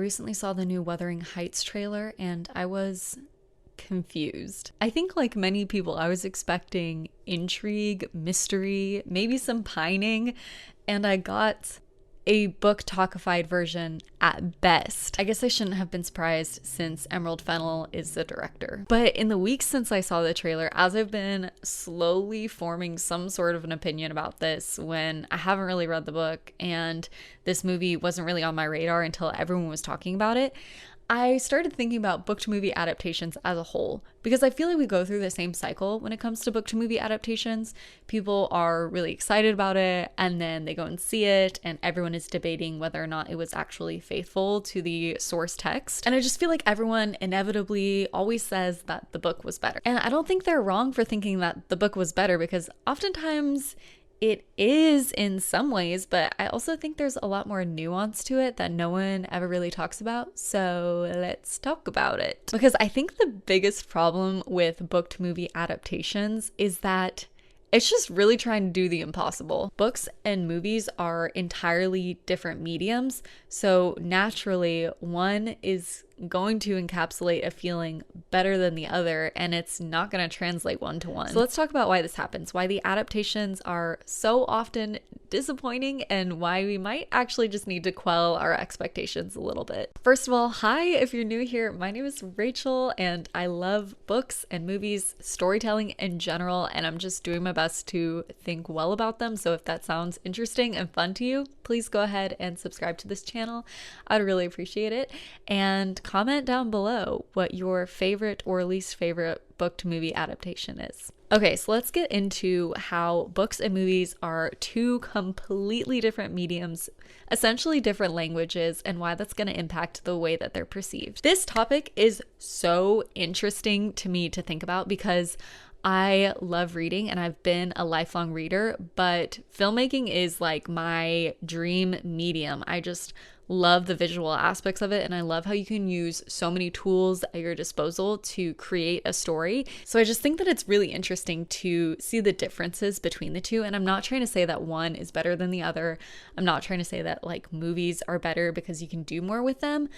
recently saw the new Wuthering Heights trailer and I was confused. I think like many people, I was expecting intrigue, mystery, maybe some pining, and I got a book talkified version at best. I guess I shouldn't have been surprised since Emerald Fennell is the director. But in the weeks since I saw the trailer, as I've been slowly forming some sort of an opinion about this when I haven't really read the book and this movie wasn't really on my radar until everyone was talking about it, I started thinking about book to movie adaptations as a whole, because I feel like we go through the same cycle when it comes to book to movie adaptations. People are really excited about it and then they go and see it and everyone is debating whether or not it was actually faithful to the source text. And I just feel like everyone inevitably always says that the book was better. And I don't think they're wrong for thinking that the book was better, because oftentimes it is in some ways, but I also think there's a lot more nuance to it that no one ever really talks about. So let's talk about it. Because I think the biggest problem with book to movie adaptations is that it's just really trying to do the impossible. Books and movies are entirely different mediums, so naturally one is going to encapsulate a feeling better than the other, and it's not going to translate one to one. So let's talk about why this happens, why the adaptations are so often disappointing, and why we might actually just need to quell our expectations a little bit. First of all, hi, if you're new here, my name is Rachel, and I love books and movies, storytelling in general, and I'm just doing my best to think well about them. So if that sounds interesting and fun to you, please go ahead and subscribe to this channel. I'd really appreciate it. And comment down below what your favorite or least favorite book to movie adaptation is. Okay, so let's get into how books and movies are two completely different mediums, essentially different languages, and why that's going to impact the way that they're perceived. This topic is so interesting to me to think about because I love reading and I've been a lifelong reader, but filmmaking is like my dream medium. I just love the visual aspects of it, and I love how you can use so many tools at your disposal to create a story. So I just think that it's really interesting to see the differences between the two, and I'm not trying to say that one is better than the other. I'm not trying to say that like movies are better because you can do more with them.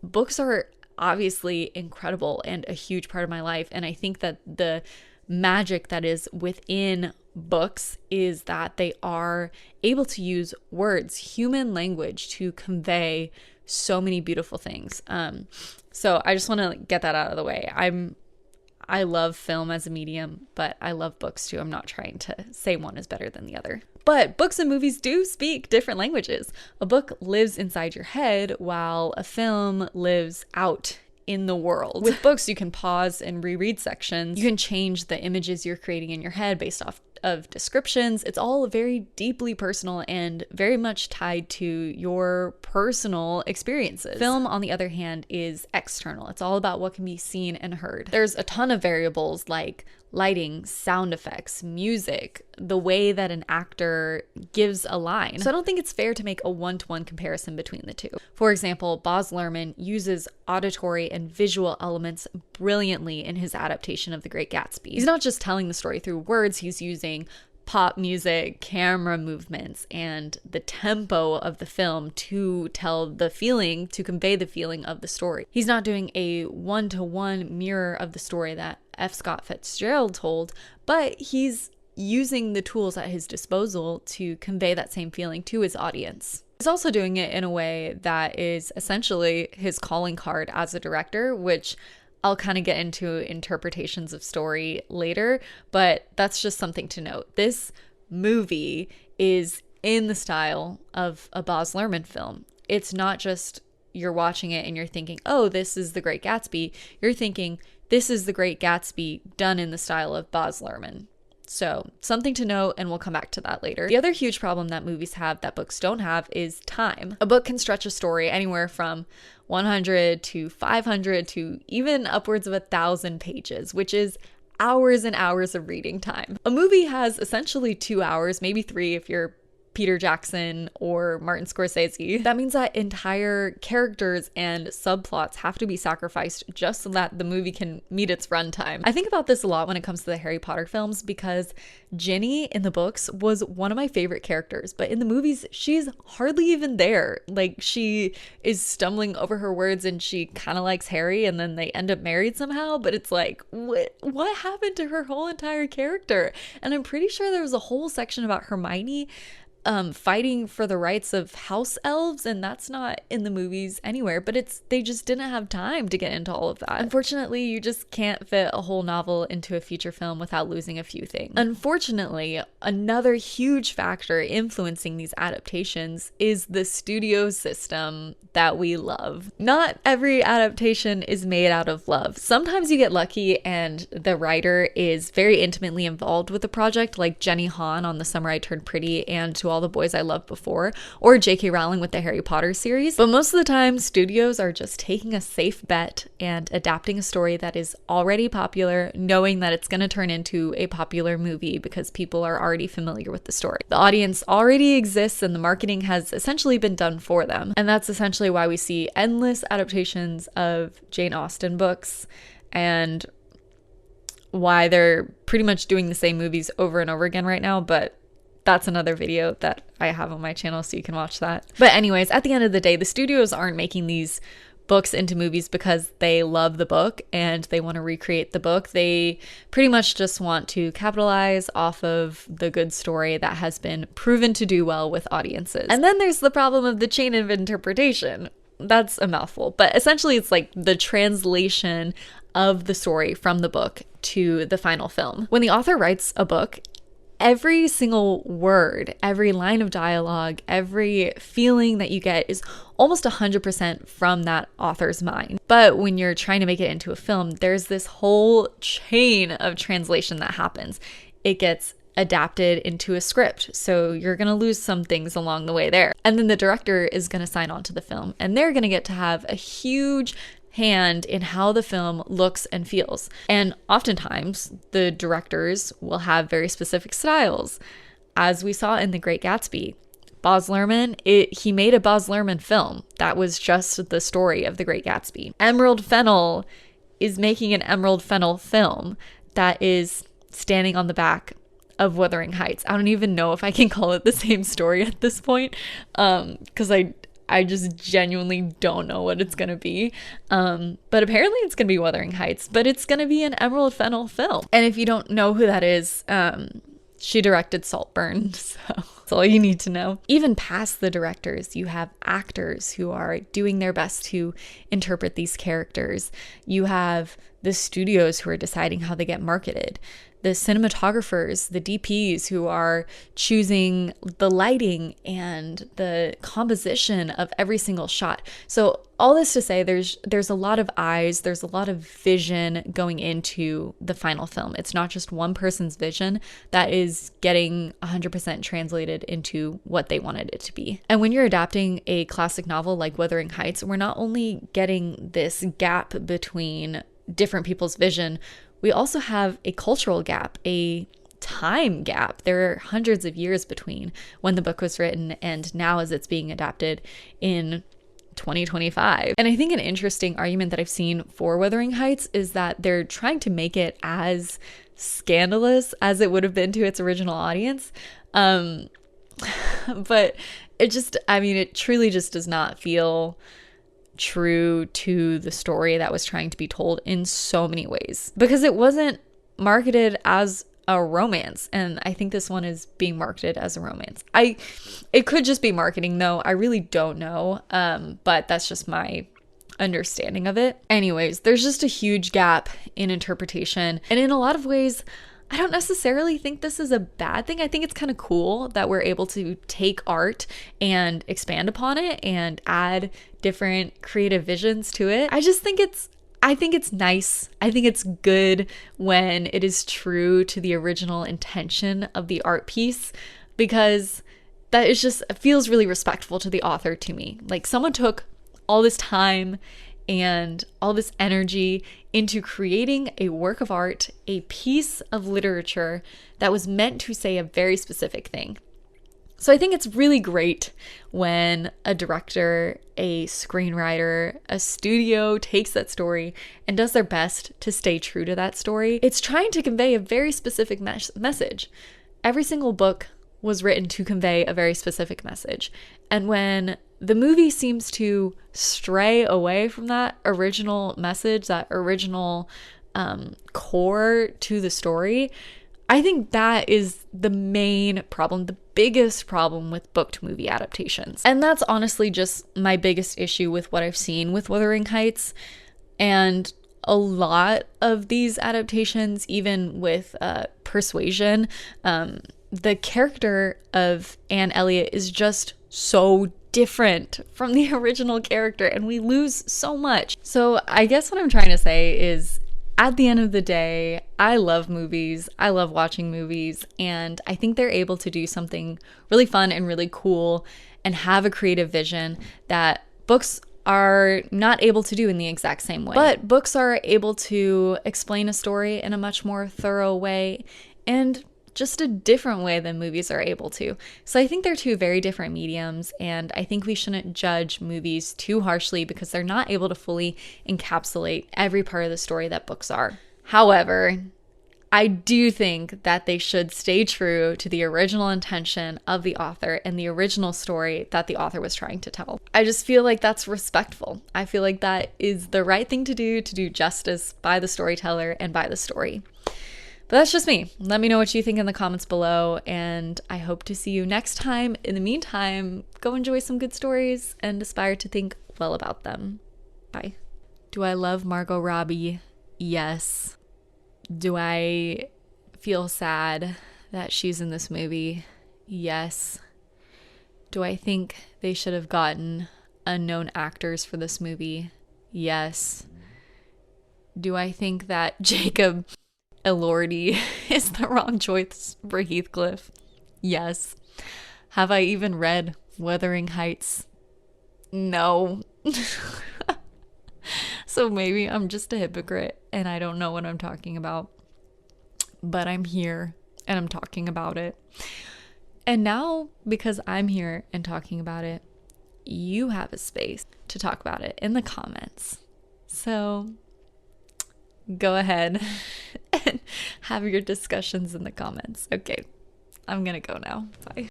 Books are obviously incredible and a huge part of my life, and I think that the magic that is within books is that they are able to use words, human language, to convey so many beautiful things. So I just want to get that out of the way. I love film as a medium, but I love books too. I'm not trying to say one is better than the other. But books and movies do speak different languages. A book lives inside your head while a film lives out in the world. With books, you can pause and reread sections. You can change the images you're creating in your head based off of descriptions. It's all very deeply personal and very much tied to your personal experiences. Film, on the other hand, is external. It's all about what can be seen and heard. There's a ton of variables like lighting, sound effects, music, the way that an actor gives a line. So I don't think it's fair to make a one-to-one comparison between the two. For example, Baz Luhrmann uses auditory and visual elements brilliantly in his adaptation of The Great Gatsby. He's not just telling the story through words, he's using pop music, camera movements, and the tempo of the film to tell the feeling, to convey the feeling of the story. He's not doing a one-to-one mirror of the story that F. Scott Fitzgerald told, but he's using the tools at his disposal to convey that same feeling to his audience. He's also doing it in a way that is essentially his calling card as a director, which I'll kind of get into interpretations of story later, but that's just something to note. This movie is in the style of a Baz Luhrmann film. It's not just you're watching it and you're thinking, oh, this is The Great Gatsby. You're thinking, this is The Great Gatsby done in the style of Baz Luhrmann. So something to note, and we'll come back to that later. The other huge problem that movies have that books don't have is time. A book can stretch a story anywhere from 100 to 500 to even upwards of 1,000 pages, which is hours and hours of reading time. A movie has essentially 2 hours, maybe 3 if you're Peter Jackson or Martin Scorsese. That means that entire characters and subplots have to be sacrificed just so that the movie can meet its runtime. I think about this a lot when it comes to the Harry Potter films because Ginny in the books was one of my favorite characters, but in the movies, she's hardly even there. Like, she is stumbling over her words and she kind of likes Harry and then they end up married somehow, but it's like, what happened to her whole entire character? And I'm pretty sure there was a whole section about Hermione fighting for the rights of house elves, and that's not in the movies anywhere, but they just didn't have time to get into all of that. Unfortunately, you just can't fit a whole novel into a feature film without losing a few things. Unfortunately, another huge factor influencing these adaptations is the studio system that we love. Not every adaptation is made out of love. Sometimes you get lucky and the writer is very intimately involved with the project, like Jenny Han on The Summer I Turned Pretty and To All the Boys I Loved Before, or J.K. Rowling with the Harry Potter series. But most of the time, studios are just taking a safe bet and adapting a story that is already popular, knowing that it's going to turn into a popular movie because people are already familiar with the story. The audience already exists and the marketing has essentially been done for them. And that's essentially why we see endless adaptations of Jane Austen books and why they're pretty much doing the same movies over and over again right now, but that's another video that I have on my channel, so you can watch that. But anyways, at the end of the day, the studios aren't making these books into movies because they love the book and they want to recreate the book. They pretty much just want to capitalize off of the good story that has been proven to do well with audiences. And then there's the problem of the chain of interpretation. That's a mouthful, but essentially it's like the translation of the story from the book to the final film. When the author writes a book, every single word, every line of dialogue, every feeling that you get is almost 100% from that author's mind. But when you're trying to make it into a film, there's this whole chain of translation that happens. It gets adapted into a script, so you're going to lose some things along the way there. And then the director is going to sign on to the film, and they're going to get to have a huge hand in how the film looks and feels. And oftentimes, the directors will have very specific styles. As we saw in The Great Gatsby, Baz Luhrmann, he made a Baz Luhrmann film. That was just the story of The Great Gatsby. Emerald Fennell is making an Emerald Fennell film that is standing on the back of Wuthering Heights. I don't even know if I can call it the same story at this point, because I just genuinely don't know what it's gonna be. But apparently it's gonna be Wuthering Heights, but it's gonna be an Emerald Fennell film. And if you don't know who that is, she directed Saltburn, so that's all you need to know. Even past the directors, you have actors who are doing their best to interpret these characters. You have the studios who are deciding how they get marketed. The cinematographers, the DPs who are choosing the lighting and the composition of every single shot. So all this to say, there's a lot of eyes, there's a lot of vision going into the final film. It's not just one person's vision that is getting 100% translated into what they wanted it to be. And when you're adapting a classic novel like Wuthering Heights, we're not only getting this gap between different people's vision, we also have a cultural gap, a time gap. There are hundreds of years between when the book was written and now as it's being adapted in 2025. And I think an interesting argument that I've seen for Wuthering Heights is that they're trying to make it as scandalous as it would have been to its original audience. But it truly just does not feel true to the story that was trying to be told in so many ways, because it wasn't marketed as a romance, and I think this one is being marketed as a romance. It could just be marketing though, I really don't know, but that's just my understanding of it. Anyways, there's just a huge gap in interpretation, and in a lot of ways I don't necessarily think this is a bad thing. I think it's kind of cool that we're able to take art and expand upon it and add different creative visions to it. I think it's nice. I think it's good when it is true to the original intention of the art piece, because that is just, it feels really respectful to the author to me. Like, someone took all this time and all this energy into creating a work of art, a piece of literature that was meant to say a very specific thing. So I think it's really great when a director, a screenwriter, a studio takes that story and does their best to stay true to that story. It's trying to convey a very specific message. Every single book was written to convey a very specific message. And when the movie seems to stray away from that original message, that original core to the story, I think that is the main problem, the biggest problem with book to movie adaptations. And that's honestly just my biggest issue with what I've seen with Wuthering Heights. And a lot of these adaptations, even with Persuasion, the character of Anne Elliot is just so different from the original character, and we lose so much. So I guess what I'm trying to say is, at the end of the day, I love movies. I love watching movies, and I think they're able to do something really fun and really cool and have a creative vision that books are not able to do in the exact same way. But books are able to explain a story in a much more thorough way and just a different way than movies are able to. So I think they're two very different mediums, and I think we shouldn't judge movies too harshly because they're not able to fully encapsulate every part of the story that books are. However, I do think that they should stay true to the original intention of the author and the original story that the author was trying to tell. I just feel like that's respectful. I feel like that is the right thing to do justice by the storyteller and by the story. But that's just me. Let me know what you think in the comments below, and I hope to see you next time. In the meantime, go enjoy some good stories and aspire to think well about them. Bye. Do I love Margot Robbie? Yes. Do I feel sad that she's in this movie? Yes. Do I think they should have gotten unknown actors for this movie? Yes. Do I think that Jacob Elordi is the wrong choice for Heathcliff? Yes. Have I even read Wuthering Heights? No. So maybe I'm just a hypocrite and I don't know what I'm talking about. But I'm here and I'm talking about it. And now, because I'm here and talking about it, you have a space to talk about it in the comments. So go ahead and have your discussions in the comments. Okay, I'm gonna go now. Bye.